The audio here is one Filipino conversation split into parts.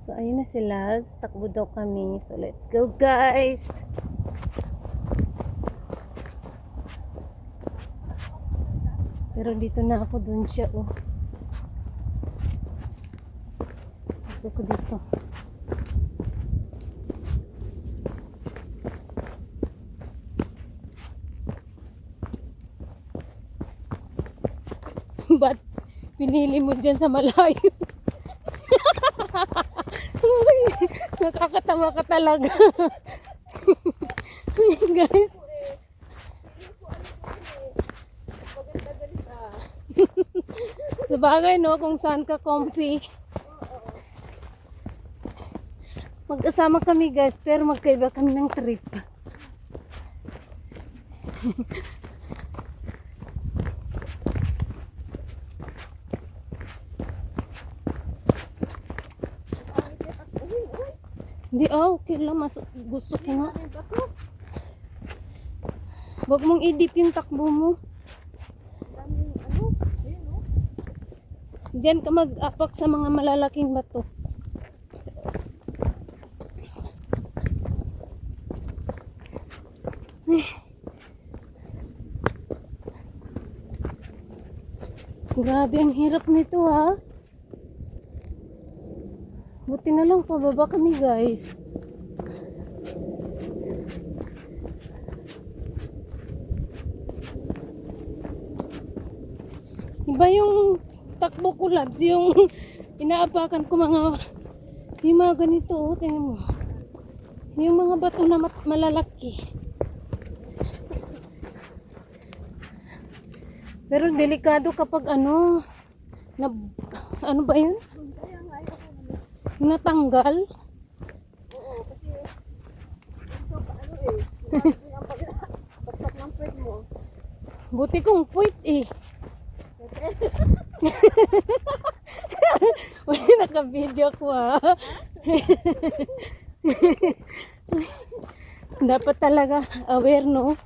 So, ayun na sila. Takbo daw kami. So, let's go, guys! Pero dito na ako, dun siya, oh. Pasok ko dito. Ba't pinili mo dyan sa malayo? Nakakatawa ka talaga. Guys. Sabagay, no, kung saan ka comfy. Magkasama kami, guys, pero magkaiba kami ng trip. Hindi, okay lang. Mas gusto ko nga. Huwag mong i-dip yung takbo mo. Diyan ka mag-apak sa mga malalaking bato. Grabe, ang hirap nito, ha. Buti na lang pababa kami, guys. Iba yung takbo ko, labs. Yung inaapakan ko yung mga ganito, oh, tingnan mo. Yung mga bato na malalaki. Pero delikado kapag ano ba yun? Natanggal? Oo, kasi ito ano ang pagtak ng puwet mo. Buti kong puwet eh. Uy, naka-video ko, ha. Dapat talaga aware, no?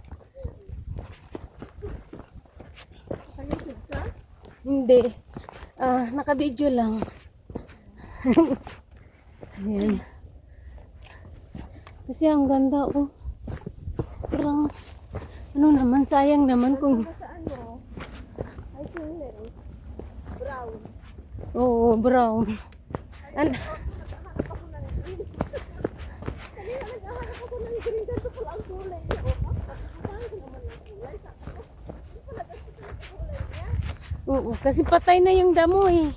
Hindi. Naka-video lang. Ayan. Kasi ang ganda, oh. Parang, ano naman, sayang naman kung... Saan mo? Ay, kulay. Brown. Oo, brown. Kanina naghahanap ako ng green. Ganito pala ang kulay niya. Saan ko naman ang kulay? Hindi pala ganito ang kulay niya. Oo, kasi patay na yung damo, eh.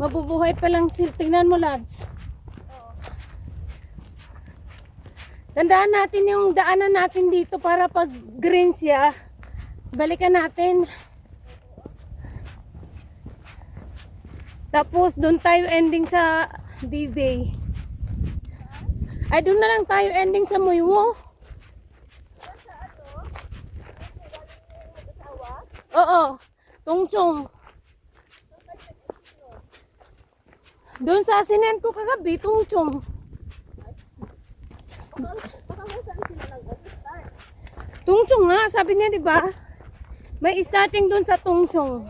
Mabubuhay pa lang sila. Tingnan mo, labs. Tandaan natin yung daanan natin dito para pag green siya, balikan natin. Tapos doon tayo ending sa D-Bay. Ay, doon na lang tayo ending sa Muywo. Oo, Tungchong. Doon sa sinen ko kagabi, Tungchong. Baka mo saan sila nag-start? Tungchong nga, sabi niya, di ba? May starting doon sa Tungchong.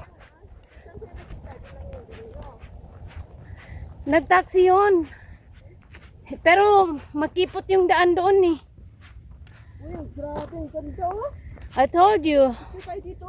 Nag-taxi yun. Pero makipot yung daan doon, eh. Uy, grabe. Ang ganda, oh. I told you. Kasi kayo dito?